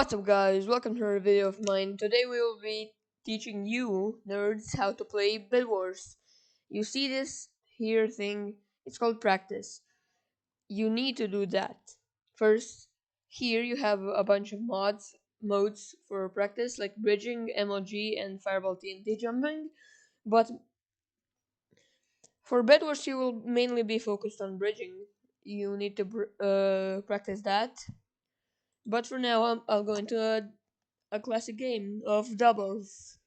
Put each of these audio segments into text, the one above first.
What's up guys, welcome to a video of mine. Today we will be teaching you, nerds, how to play bedwars. You see this here thing, it's called practice. You need to do that. First, here you have a bunch of modes for practice like bridging, MLG, and fireball TNT jumping. But for bedwars you will mainly be focused on bridging. You need to practice that. But for now I'll go into a classic game of doubles.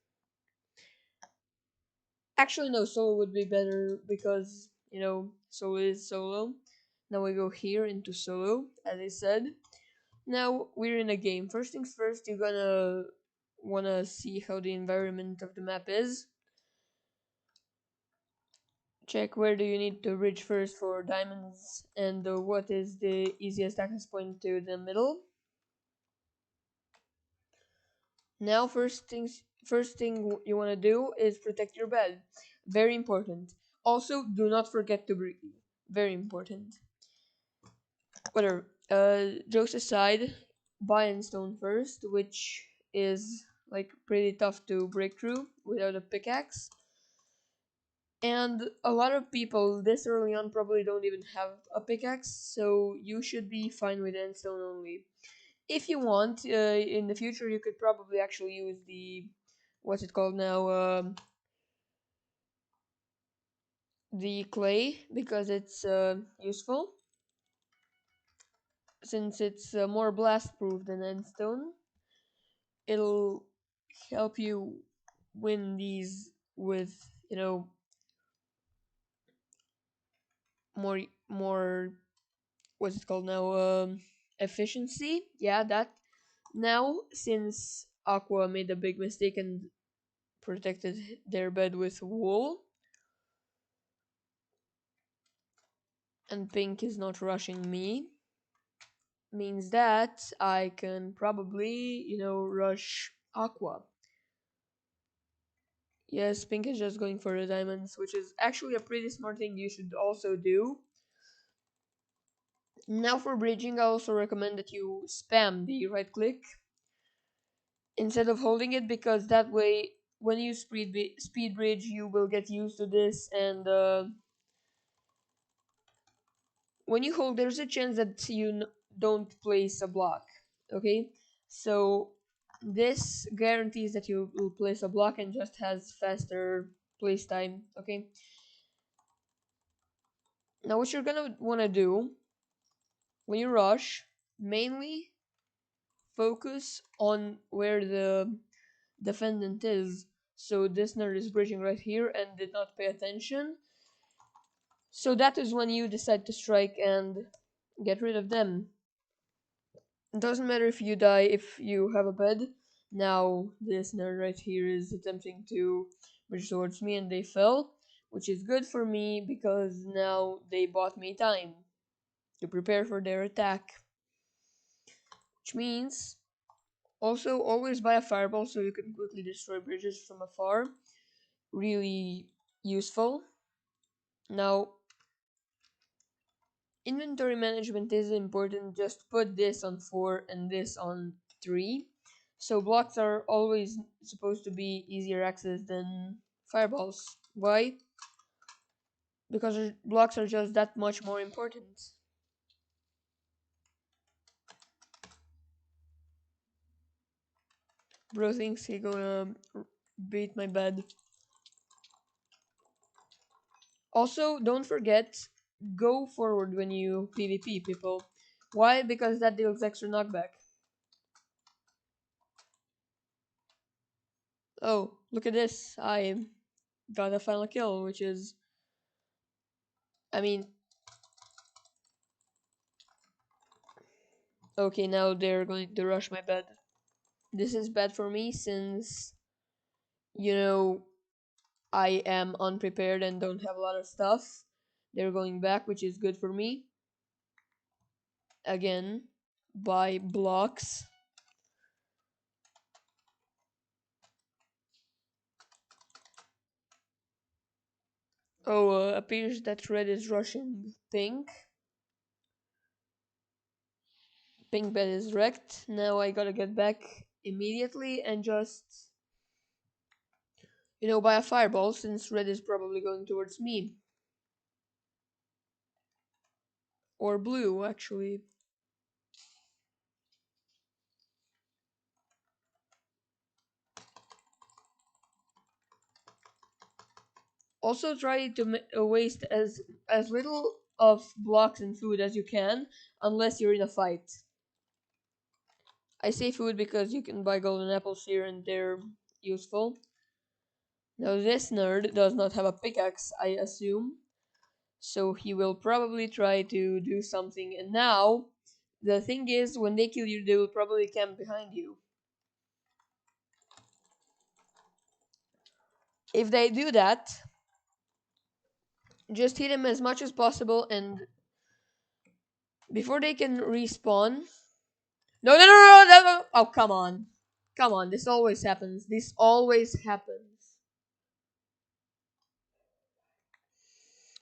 Actually, no, solo would be better because, solo is solo. Now we go here into solo, as I said. Now we're in a game. First things first, you're gonna wanna see how the environment of the map is. Check where do you need to reach first for diamonds and what is the easiest access point to the middle. Now first thing you want to do is protect your bed. Very important. Also, do not forget to breathe. Very important. Whatever. Jokes aside, buy and stone first, which is like pretty tough to break through without a pickaxe. And a lot of people this early on probably don't even have a pickaxe, so you should be fine with endstone only. If you want, in the future, you could probably actually use the what's it called now? The clay because it's useful since it's more blast proof than endstone. It'll help you win these with more what's it called now efficiency. Yeah, that. Now since Aqua made a big mistake and protected their bed with wool, and Pink is not rushing me, means that I can probably, rush Aqua. Yes, Pink is just going for the diamonds, which is actually a pretty smart thing you should also do. Now for bridging, I also recommend that you spam the right click instead of holding it, because that way when you speed bridge you will get used to this, and when you hold there's a chance that you don't place a block. Okay, so this guarantees that you will place a block and just has faster place time. Okay, now what you're gonna want to do when you rush, mainly focus on where the defendant is. So this nerd is bridging right here and did not pay attention. So that is when you decide to strike and get rid of them. It doesn't matter if you die if you have a bed. Now this nerd right here is attempting to bridge towards me and they fell, which is good for me because now they bought me time to prepare for their attack. Which means also always buy a fireball so you can quickly destroy bridges from afar. Really useful. Now inventory management is important. Just put this on 4 and this on 3. So blocks are always supposed to be easier access than fireballs. Why? Because blocks are just that much more important. Bro thinks he gonna beat my bed. Also, don't forget, go forward when you PvP, people. Why? Because that deals extra knockback. Oh, look at this. I got a final kill, which is... I mean... Okay, now they're going to rush my bed. This is bad for me since, I am unprepared and don't have a lot of stuff. They're going back, which is good for me. Again, buy blocks. Oh, appears that red is rushing pink. Pink bed is wrecked. Now I gotta get back immediately and just, buy a fireball since red is probably going towards me. Or blue, actually. Also try to waste as little of blocks and food as you can, unless you're in a fight. I say food because you can buy golden apples here and they're useful. Now this nerd does not have a pickaxe, I assume, so he will probably try to do something. And now, the thing is, when they kill you, they will probably camp behind you. If they do that, just hit him as much as possible, and before they can respawn. No, no, no, no, no, no! Oh, come on. Come on, this always happens. This always happens.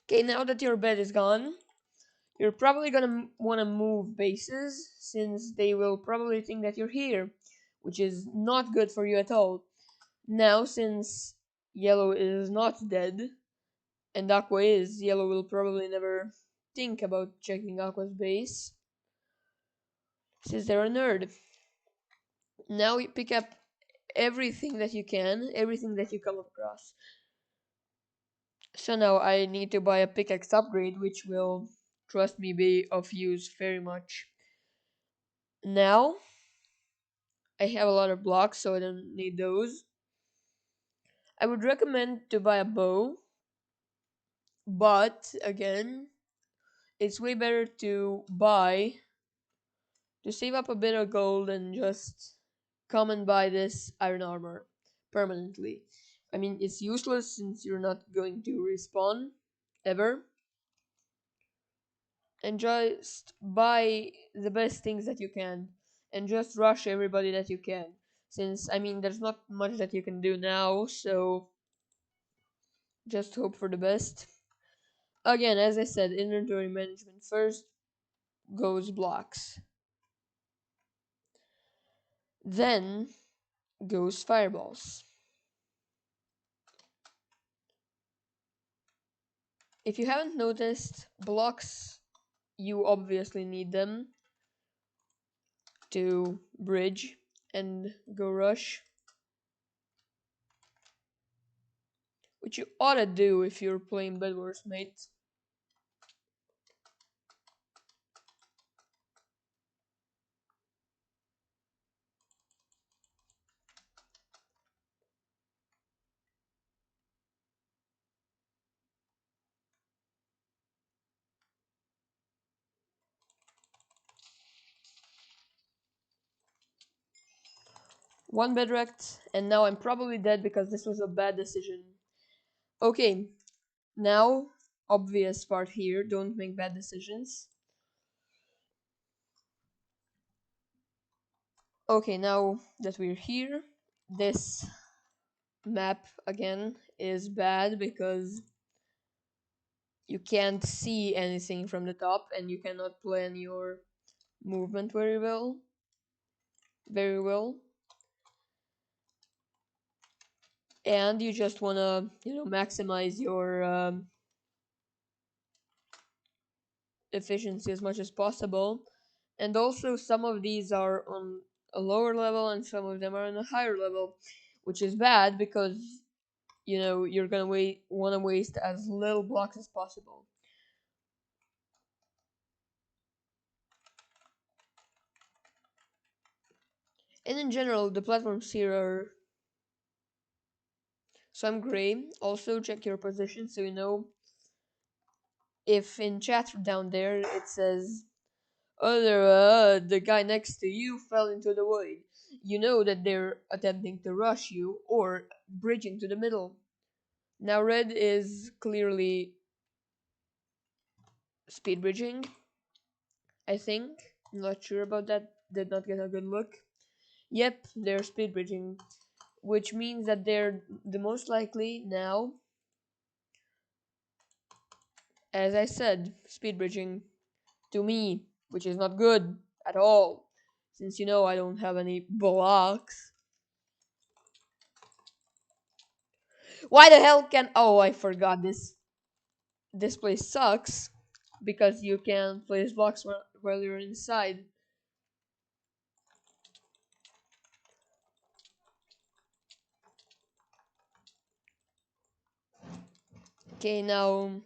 Okay, now that your bed is gone, you're probably gonna want to move bases, since they will probably think that you're here, which is not good for you at all. Now, since yellow is not dead, and Aqua is, yellow will probably never think about checking Aqua's base, since they're a nerd. Now you pick up everything that you can, everything that you come across. So now I need to buy a pickaxe upgrade, which will, trust me, be of use very much. Now, I have a lot of blocks, so I don't need those. I would recommend to buy a bow, but again, it's way better to save up a bit of gold and just come and buy this iron armor permanently. I mean, it's useless since you're not going to respawn ever. And just buy the best things that you can and just rush everybody that you can. Since, I mean, there's not much that you can do now, so just hope for the best. Again, as I said, inventory management first goes blocks. Then goes fireballs. If you haven't noticed, blocks, you obviously need them to bridge and go rush. Which you ought to do if you're playing bedwars, mate. One bed wrecked, and now I'm probably dead because this was a bad decision. Okay, now, obvious part here, don't make bad decisions. Okay, now that we're here, this map, again, is bad because you can't see anything from the top and you cannot plan your movement very well. Very well. And you just wanna, maximize your efficiency as much as possible. And also, some of these are on a lower level and some of them are on a higher level, which is bad because you're gonna want to waste as little blocks as possible. And in general, the platforms here are some gray. Also, check your position so you know if in chat down there it says, "Oh, the guy next to you fell into the void." You know that they're attempting to rush you or bridging to the middle. Now red is clearly speed bridging, I think. I'm not sure about that. Did not get a good look. Yep, they're speed bridging, which means that they're the most likely now, as I said, speed bridging to me, which is not good at all. Since I don't have any blocks. Why the hell can... Oh, I forgot this. This place sucks because you can place blocks while you're inside. Okay, now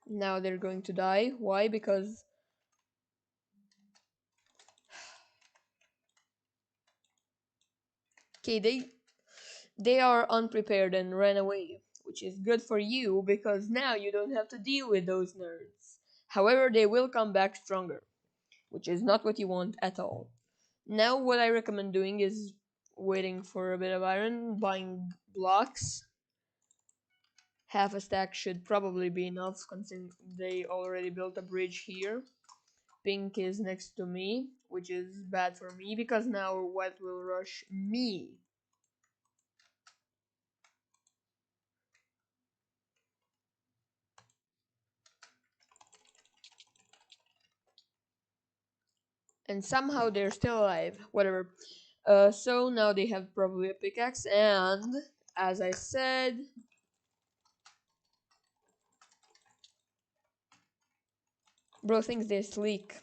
they're going to die. Why? Because okay, they are unprepared and ran away, which is good for you because now you don't have to deal with those nerds. However, they will come back stronger, which is not what you want at all. Now, what I recommend doing is waiting for a bit of iron, buying blocks. Half a stack should probably be enough considering they already built a bridge here. Pink is next to me, which is bad for me because now white will rush me. And somehow they're still alive. Whatever. So now they have probably a pickaxe, and as I said, bro thinks they're sleek.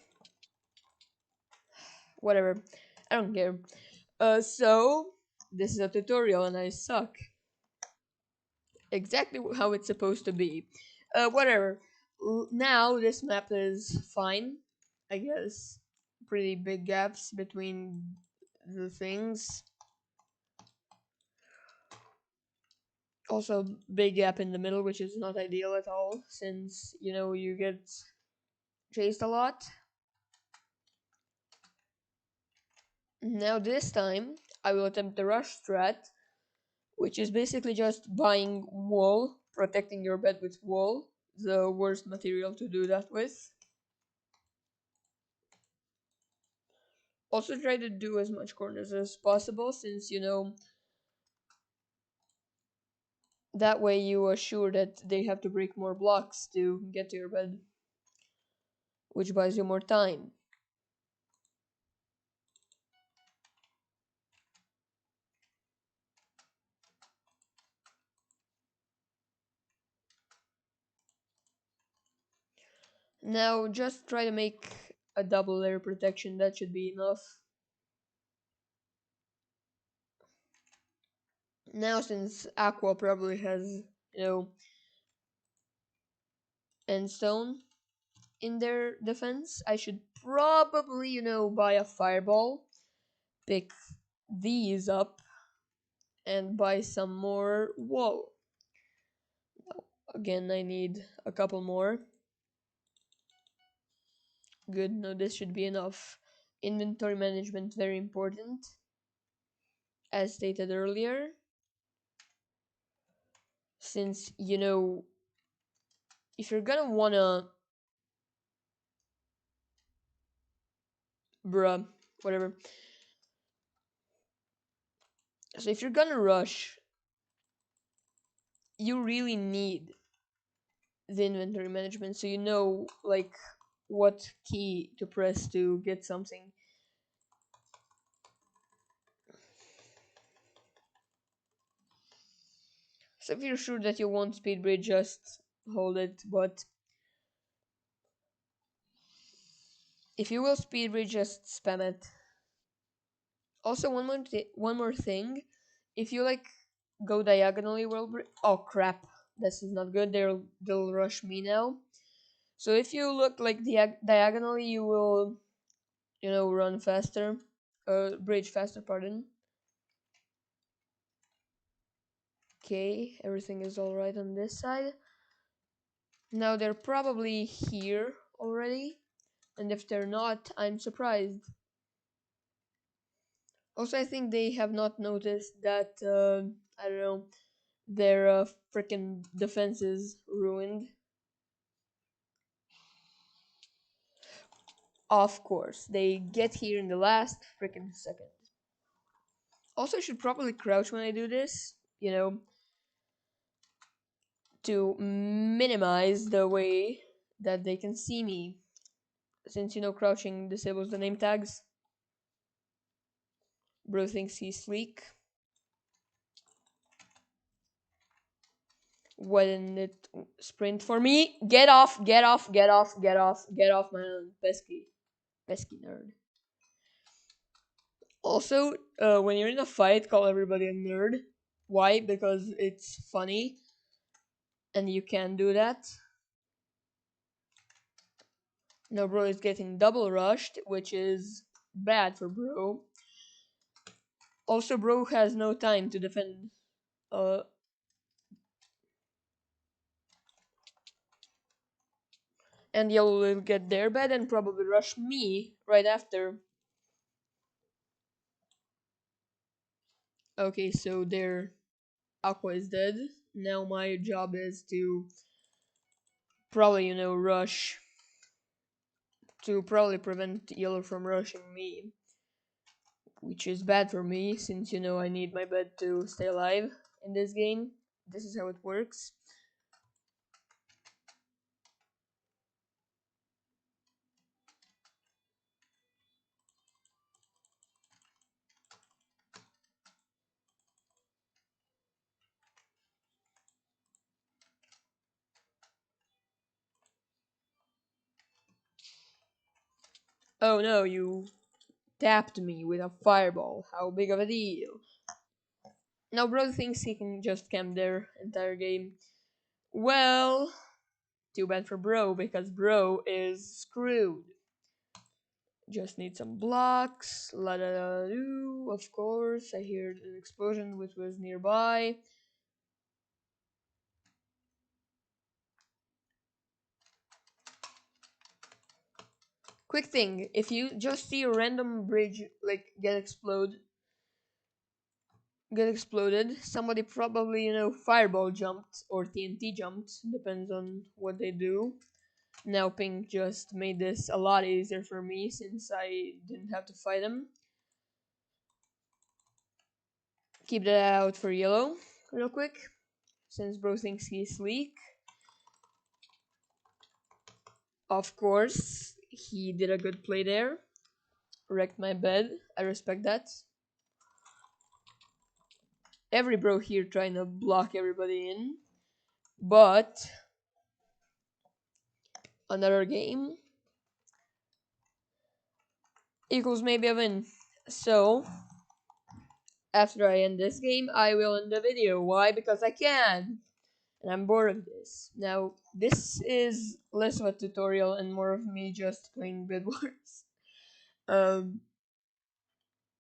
Whatever. I don't care. So this is a tutorial, and I suck. Exactly how it's supposed to be. Whatever. Now this map is fine, I guess. Pretty big gaps between the things. Also, big gap in the middle, which is not ideal at all, since you get chased a lot. Now this time, I will attempt the rush strat, which is basically just buying wool, protecting your bed with wool, the worst material to do that with. Also try to do as much corners as possible, since that way you are sure that they have to break more blocks to get to your bed, which buys you more time. Now just try to make a double layer protection, that should be enough. Now since Aqua probably has, end stone in their defense, I should probably, buy a fireball, pick these up, and buy some more wool. Again, I need a couple more. Good, no, this should be enough. Inventory management, very important, as stated earlier. Since, if you're gonna wanna... Bruh, whatever. So if you're gonna rush, you really need the inventory management so you know, like, what key to press to get something. So if you're sure that you want speed bridge, just hold it, but if you will speed bridge, just spam it. Also, one more thing, if you like go diagonally, oh crap, this is not good. They'll rush me now. So if you look like diagonally, you will, run faster, bridge faster. Pardon. Okay, everything is all right on this side. Now they're probably here already, and if they're not, I'm surprised. Also, I think they have not noticed that, I don't know, their freaking defense is ruined. Of course, they get here in the last freaking second. Also, I should probably crouch when I do this, to minimize the way that they can see me. since crouching disables the name tags. Bro thinks he's sleek. Why didn't it sprint for me? Get off, get off, get off, get off, get off, man. Pesky. Pesky nerd. Also, when you're in a fight, call everybody a nerd. Why? Because it's funny. And you can do that. Now bro is getting double rushed, which is bad for bro. Also, bro has no time to defend. Uh, and yellow will get their bed and probably rush me right after. Okay, so their aqua is dead. Now my job is to probably, rush to probably prevent yellow from rushing me, which is bad for me since I need my bed to stay alive in this game. This is how it works. Oh no, you tapped me with a fireball. How big of a deal? Now bro thinks he can just camp their entire game. Well, too bad for bro because bro is screwed. Just need some blocks. La da da do. Of course, I heard an explosion which was nearby. Quick thing, if you just see a random bridge like get exploded, somebody probably fireball jumped or TNT jumped, depends on what they do. Now pink just made this a lot easier for me since I didn't have to fight him. Keep that out for yellow real quick, since bro thinks he's sleek. Of course, he did a good play there. Wrecked my bed. I respect that. Every bro here trying to block everybody in. But another game equals maybe a win. So after I end this game, I will end the video. Why? Because I can. And I'm bored of this. Now, this is less of a tutorial and more of me just playing bedwars. Um,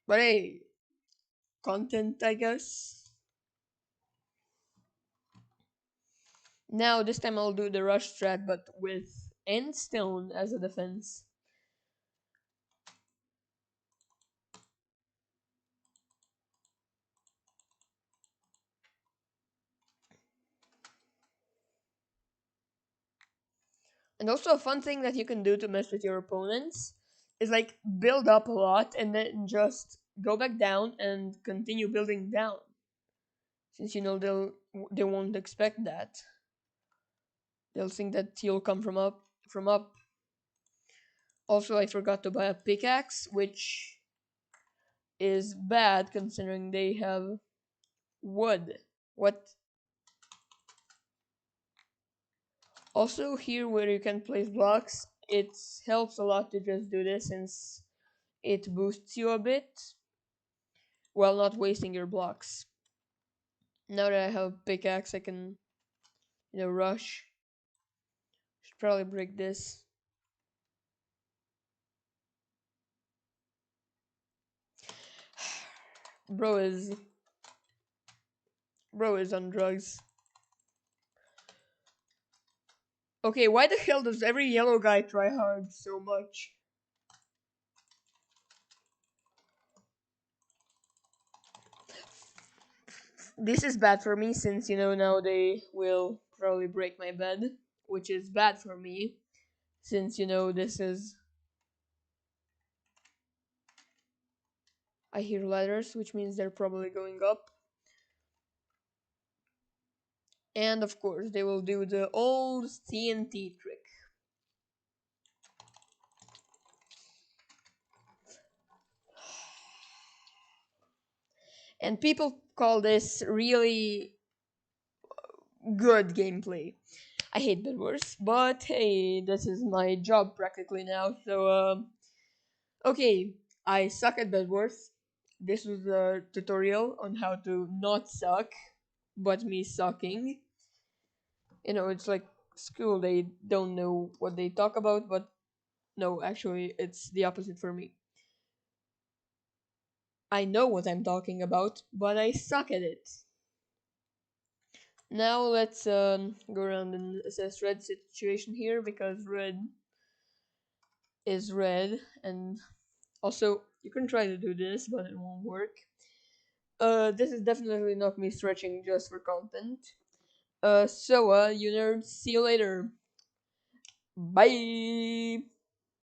but hey, content, I guess. Now, this time I'll do the rush strat, but with end stone as a defense. And also a fun thing that you can do to mess with your opponents is like build up a lot and then just go back down and continue building down. Since they won't expect that. They'll think that you'll come from up. Also, I forgot to buy a pickaxe, which is bad considering they have wood. What? Also, here where you can place blocks, it helps a lot to just do this since it boosts you a bit while not wasting your blocks. Now that I have a pickaxe, I can, rush. Should probably break this. Bro is Bro is on drugs. Okay, why the hell does every yellow guy try hard so much? This is bad for me since, now they will probably break my bed, which is bad for me since, this is... I hear ladders, which means they're probably going up. And of course, they will do the old TNT trick. And people call this really good gameplay. I hate bedwars, but hey, this is my job practically now. So okay, I suck at bedwars. This was a tutorial on how to not suck, but me sucking. You know, it's like school. They don't know what they talk about, but no, actually, it's the opposite for me. I know what I'm talking about, but I suck at it. Now let's go around and assess red situation here because red is red, and also you can try to do this, but it won't work. This is definitely not me stretching just for content. So you nerds, see you later. Bye.